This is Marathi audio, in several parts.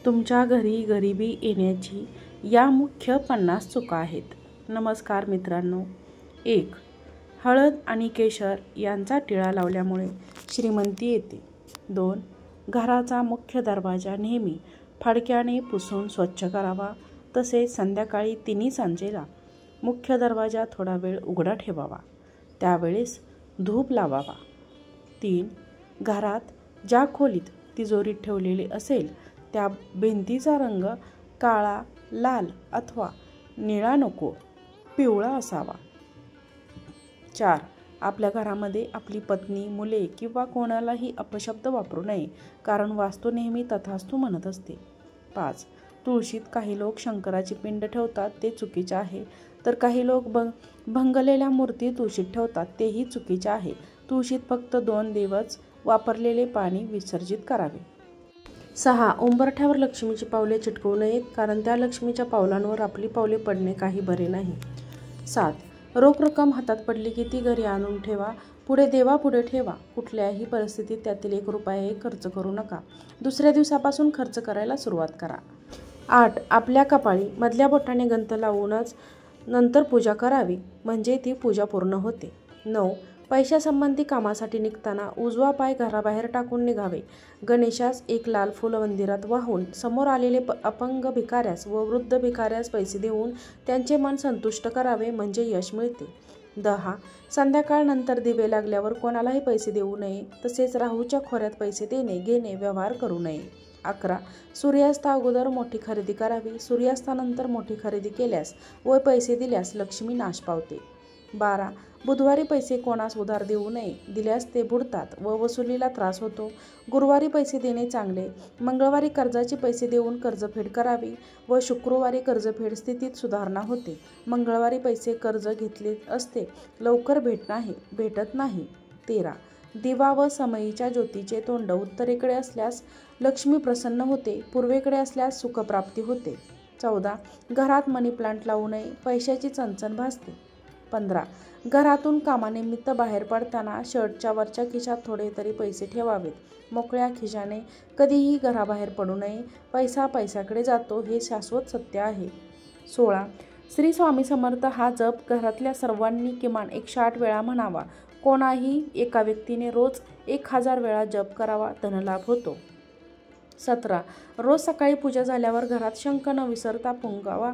तुमच्या घरी गरिबी येण्याची या मुख्य 50 चुका आहेत. नमस्कार मित्रांनो. 1. हळद आणि केशर यांचा टिळा लावल्यामुळे श्रीमंती येते. 2. घराचा मुख्य दरवाजा नेहमी फडक्याने पुसून स्वच्छ करावा. तसेच संध्याकाळी तिन्ही सांजेला मुख्य दरवाजा थोडा वेळ उघडा ठेवावा. त्यावेळेस धूप लावावा. 3. घरात ज्या खोलीत तिजोरीत ठेवलेली असेल त्या भिंतीचा रंग काळा, लाल अथवा निळा नको, पिवळा असावा. 4. आपल्या घरामध्ये आपली पत्नी, मुले किंवा कोणालाही अपशब्द वापरू नये, कारण वास्तू नेहमी तथास्तु म्हणत असते. 5. तुळशीत काही लोक शंकराची पिंड ठेवतात, ते चुकीचे आहे. तर काही लोक भंगलेल्या मूर्ती तुळशीत ठेवतात, तेही चुकीचे आहे. तुळशीत फक्त 2 दिवस वापरलेले पाणी विसर्जित करावे. 6. उंबरठ्यावर लक्ष्मीची पावले चिटकवू नयेत, कारण त्या लक्ष्मीच्या पावलांवर आपली पावले पडणे काही बरे नाही. 7. रोख रक्कम हातात पडली की ती घरी आणून ठेवा. पुढे देवापुढे ठेवा. कुठल्याही परिस्थितीत त्यातील 1 रुपयाही खर्च करू नका. दुसऱ्या दिवसापासून खर्च करायला सुरुवात करा. 8. आपल्या कपाळी मधल्या बोटाने गंध लावूनच नंतर पूजा करावी, म्हणजे ती पूजा पूर्ण होते. 9. पैशासंबंधी कामासाठी निघताना उजवा पाय घराबाहेर टाकून निघावे. गणेशास 1 लाल फूल मंदिरात वाहून समोर आलेले अपंग भिकाऱ्यास व वृद्ध भिकाऱ्यास पैसे देऊन त्यांचे मन संतुष्ट करावे, म्हणजे यश मिळते. 10. संध्याकाळ नंतर दिवे लागल्यावर कोणालाही पैसे देऊ नये. तसेच राहूच्या खोऱ्यात पैसे देणे घेणे व्यवहार करू नये. 11. सूर्यास्ता अगोदर मोठी खरेदी करावी. सूर्यास्तानंतर मोठी खरेदी केल्यास व पैसे दिल्यास लक्ष्मी नाश पावते. 12. बुधवारी पैसे कोणास उधार देऊ नये. दिल्यास ते बुडतात व वसुलीला त्रास होतो. गुरुवारी पैसे देणे चांगले. मंगळवारी कर्जाचे पैसे देऊन कर्जफेड करावी व शुक्रवारी कर्जफेड स्थितीत सुधारणा होते. मंगळवारी पैसे कर्ज घेतले असते लवकर भेटत नाही. 13. दिवा व समईच्या ज्योतीचे तोंड उत्तरेकडे असल्यास लक्ष्मी प्रसन्न होते. पूर्वेकडे असल्यास सुखप्राप्ती होते. 14. घरात मनी प्लांट लावू नये. पैशाची चणचण भासते. 15. घरातून कामानिमित्त बाहेर पडताना शर्टच्या वरच्या खिशात थोडे तरी पैसे ठेवावेत. मोकळ्या खिशाने कधीही घराबाहेर पडू नये. पैसा पैशाकडे जातो, हे शाश्वत सत्य आहे. 16. श्री स्वामी समर्थ हा जप घरातल्या सर्वांनी किमान 108 वेळा म्हणावा. कोणाही एका व्यक्तीने रोज 1000 वेळा जप करावा, धनलाभ होतो. 17. रोज सकाळी पूजा झाल्यावर घरात शंख न विसरता पुंगावा.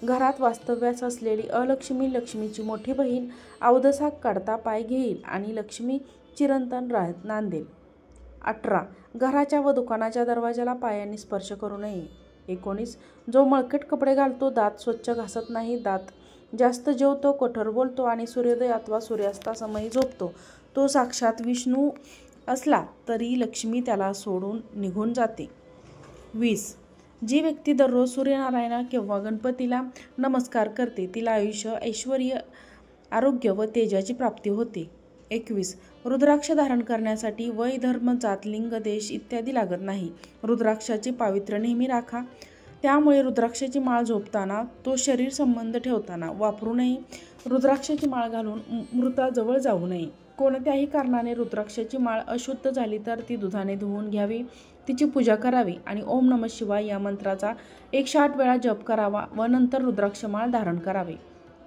घरात वास्तव्यास असलेली अलक्ष्मी लक्ष्मीची मोठी बहीण अवदसा काढता पाय घेईल आणि लक्ष्मी चिरंतन नांदेल. 18. घराच्या व दुकानाच्या दरवाजाला पायाने स्पर्श करू नये. 19. जो मळकट कपडे घालतो, दात स्वच्छ घासत नाही, जास्त जेवतो, कठोर बोलतो आणि सूर्योदय अथवा सूर्यास्तासमयी झोपतो, तो साक्षात विष्णू असला तरी लक्ष्मी त्याला सोडून निघून जाते. 20. जी व्यक्ती दररोज सूर्यनारायणा किंवा गणपतीला नमस्कार करते, तिला आयुष्य, ऐश्वर्य, आरोग्य व तेजाची प्राप्ती होते. 21. रुद्राक्ष धारण करण्यासाठी वय, धर्म, जात, लिंग, देश इत्यादी लागत नाही. रुद्राक्षाचे पावित्र्य नेहमी राखा. त्यामुळे रुद्राक्षाची माळ झोपताना, तो शरीर संबंध ठेवताना वापरू नये. रुद्राक्षाची माळ घालून मृताजवळ जाऊ नये. कोणत्याही कारणाने रुद्राक्षाची माळ अशुद्ध झाली तर ती दुधाने धुवून घ्यावी, तिची पूजा करावी आणि ओम नमः शिवाय या मंत्राचा 108 वेळा जप करावा व नंतर रुद्राक्ष माळ धारण करावे.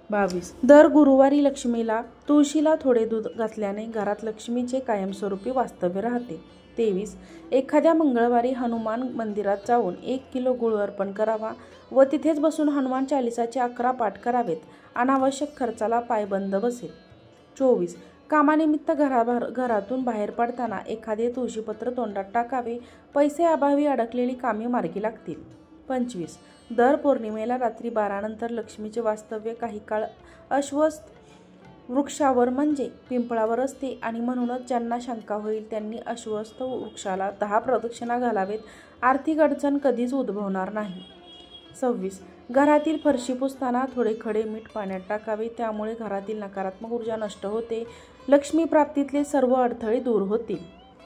22. दर गुरुवारी लक्ष्मीला तुळशीला थोडे दूध घातल्याने घरात लक्ष्मीचे कायमस्वरूपी वास्तव्य राहते. 23. एखाद्या मंगळवारी हनुमान मंदिरात जाऊन 1 किलो गूळ अर्पण करावा व तिथेच बसून हनुमान चालिसाचे 11 पाठ करावेत. अनावश्यक खर्चाला पायबंद बसेल. 24. कामानिमित्त घरातून बाहेर पडताना एखादे तुळशीपत्र तोंडात टाकावे. पैसे अभावी अडकलेली कामे मार्गी लागतील. 25. दर पौर्णिमेला रात्री 12 नंतर लक्ष्मीचे वास्तव्य काही काळ अश्वत्थ वृक्षावर म्हणजे पिंपळावर असते आणि म्हणूनच ज्यांना शंका होईल त्यांनी अश्वत्थ वृक्षाला 10 प्रदक्षिणा घालावेत. आर्थिक अडचण कधीच उद्भवणार नाही. 26. घरातील फरशी पुसताना थोडे खडे मीठ पाण्यात टाकावे. त्यामुळे घरातील नकारात्मक ऊर्जा नष्ट होते. लक्ष्मी प्राप्तीतले सर्व अडथळे दूर होतील.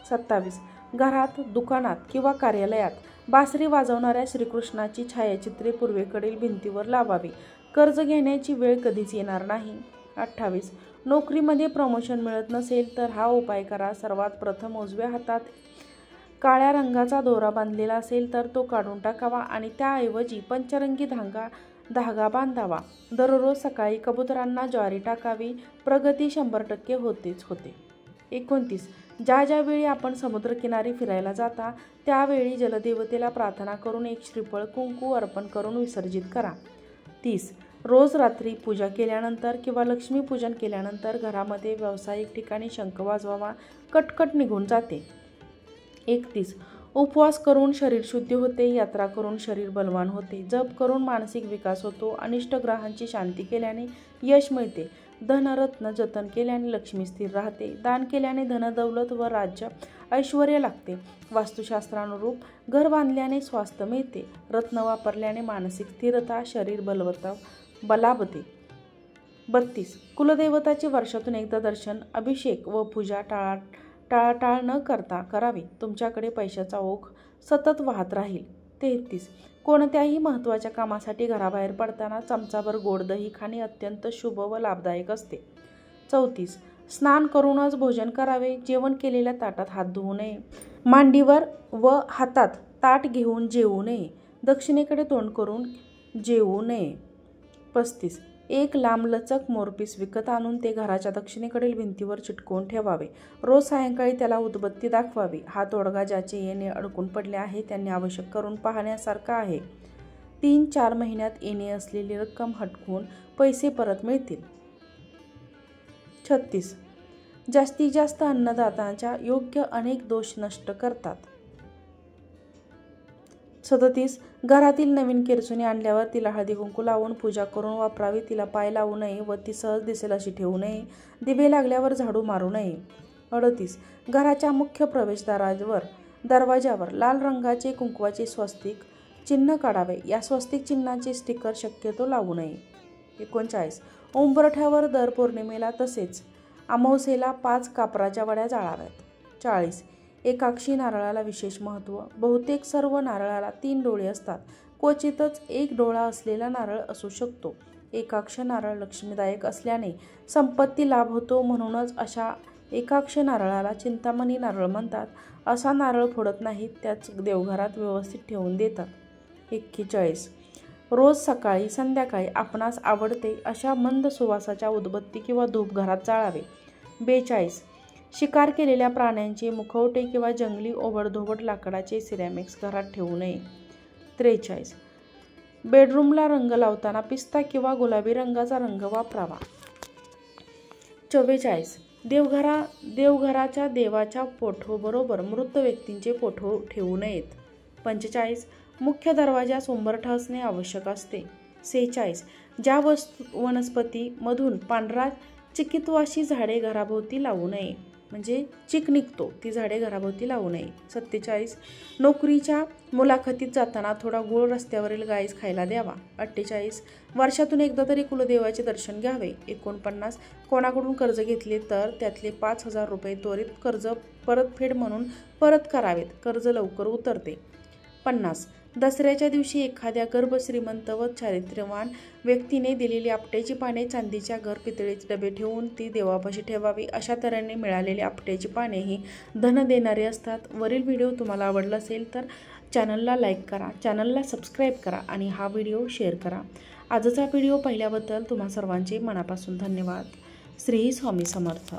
27. घरात, दुकानात किंवा कार्यालयात बासरी वाजवणाऱ्या श्रीकृष्णाची छायाचित्रे पूर्वेकडील भिंतीवर लावावी. कर्ज घेण्याची वेळ कधीच येणार नाही. 28. नोकरीमध्ये प्रमोशन मिळत नसेल तर हा उपाय करा. सर्वात प्रथम उजव्या हातात काळ्या रंगाचा दोरा बांधलेला असेल तर तो काढून टाकावा आणि त्याऐवजी पंचरंगी धागा बांधावा. दररोज सकाळी कबुतरांना ज्वारी टाकावी. प्रगती 100% होतेच होते. 29. ज्या वेळी आपण समुद्रकिनारी फिरायला जाता त्यावेळी जलदेवतेला प्रार्थना करून एक श्रीफळ कुंकू अर्पण करून विसर्जित करा. 30. रोज रात्री पूजा केल्यानंतर किंवा लक्ष्मीपूजन केल्यानंतर घरामध्ये व्यावसायिक ठिकाणी शंख वाजवावा. कटकट निघून जाते. 31. उपवास करून शरीर शुद्धी होते. यात्रा करून शरीर बलवान होते. जप करून मानसिक विकास होतो. अनिष्ट ग्रहांची शांती केल्याने यश मिळते. धनरत्न जतन केल्याने लक्ष्मी स्थिर राहते. दान केल्याने धनदौलत व राज्य ऐश्वर्य लागते. वास्तुशास्त्रानुरूप घर बांधल्याने स्वास्थ्य मिळते. रत्न वापरल्याने मानसिक स्थिरता, शरीर बलाबते. 32. कुलदेवताचे वर्षातून एकदा दर्शन, अभिषेक व पूजा टाळाटाळ न करता करावी. तुमच्याकडे पैशाचा ओघ सतत वाहत राहील. 33. कोणत्याही महत्त्वाच्या कामासाठी घराबाहेर पडताना चमचाभर गोड दही खाणे अत्यंत शुभ व लाभदायक असते. 34. स्नान करूनच भोजन करावे. जेवण केलेल्या ताटात हात धुवू नये. मांडीवर व हातात ताट घेऊन जेवू नये. दक्षिणेकडे तोंड करून जेवू नये. 35. एक लांबलचक मोरपीस विकत आणून ते घराच्या दक्षिणेकडील भिंतीवर चिटकवून ठेवावे. रोज सायंकाळी त्याला उदबत्ती दाखवावी. हा तोडगा ज्याचे येणे अडकून पडले आहे त्यांनी आवश्यक करून पाहण्यासारखा आहे. 3-4 महिन्यात येणे असलेली रक्कम हटकून पैसे परत मिळतील. 36. जास्तीत जास्त अन्नदात्यांच्या योग्य अनेक दोष नष्ट करतात. 37. घरातील नवीन केरसुणी आणल्यावर तिला हळदी कुंकू लावून पूजा करून वापरावी. तिला पाय लावू नये व ती सहज दिसेल अशी ठेवू नये. दिवे लागल्यावर झाडू मारू नये. 38. घराच्या मुख्य दरवाजावर लाल रंगाचे कुंकवाचे स्वस्तिक चिन्ह काढावे. या स्वस्तिक चिन्हाचे स्टिकर शक्यतो लावू नये. 39. उंबरठ्यावर दर पौर्णिमेला तसेच अमावस्येला 5 कापराच्या वड्या जाळाव्यात. 40. एकाक्षी नारळाला विशेष महत्त्व. बहुतेक सर्व नारळाला 3 डोळे असतात. क्वचितच एक डोळा असलेला नारळ असू शकतो. एकाक्ष नारळ लक्ष्मीदायक असल्याने संपत्ती लाभ होतो. म्हणूनच अशा एकाक्ष नारळाला चिंतामणी नारळ म्हणतात. असा नारळ फोडत नाहीत, त्याच देवघरात व्यवस्थित ठेवून देतात. 41. रोज सकाळी संध्याकाळी आपणास आवडते अशा मंद सुवासाच्या उदबत्ती किंवा धूप घरात जाळावे. 42. शिकार केलेल्या प्राण्यांचे मुखवटे किंवा जंगली ओबडधोबड लाकडाचे सिरॅमिक्स घरात ठेवू नये. 43. बेडरूमला रंग लावताना पिस्ता किंवा गुलाबी रंगाचा रंग वापरावा. 44. देवघराच्या देवाच्या फोटोबरोबर मृत व्यक्तींचे फोटो ठेवू नयेत. 45. मुख्य दरवाजास उंबरठा असणे आवश्यक असते. 46. ज्या वनस्पती मधून पांढरा चिकितवाशी झाडे घराभोवती लावू नये, म्हणजे चिक निघतो, ती झाडे घराभोवती लावू नये. 47. नोकरीच्या मुलाखतीत जाताना थोडा गूळ रस्त्यावरील गायीस खायला द्यावा. 48. वर्षातून एकदा तरी कुलदेवाचे दर्शन घ्यावे. 49. कोणाकडून कर्ज घेतले तर त्यातले 5,000 रुपये त्वरित कर्ज परतफेड म्हणून परत करावेत. कर्ज लवकर उतरते. 50. दसऱ्याच्या दिवशी एखाद्या गर्भ श्रीमंत व चारित्र्यवान व्यक्तीने दिलेली आपट्याची पाने चांदीच्या पितळेचे डबे ठेवून ती देवापाशी ठेवावी. अशा तऱ्हेने मिळालेली आपट्याची पाने ही धन देणारी असतात. वरील व्हिडिओ तुम्हाला आवडला असेल तर चॅनलला लाईक करा, चॅनलला सबस्क्राईब करा आणि हा व्हिडिओ शेअर करा. आजचा व्हिडिओ पाहिल्याबद्दल तुम्हा सर्वांचे मनापासून धन्यवाद. श्री स्वामी समर्थ.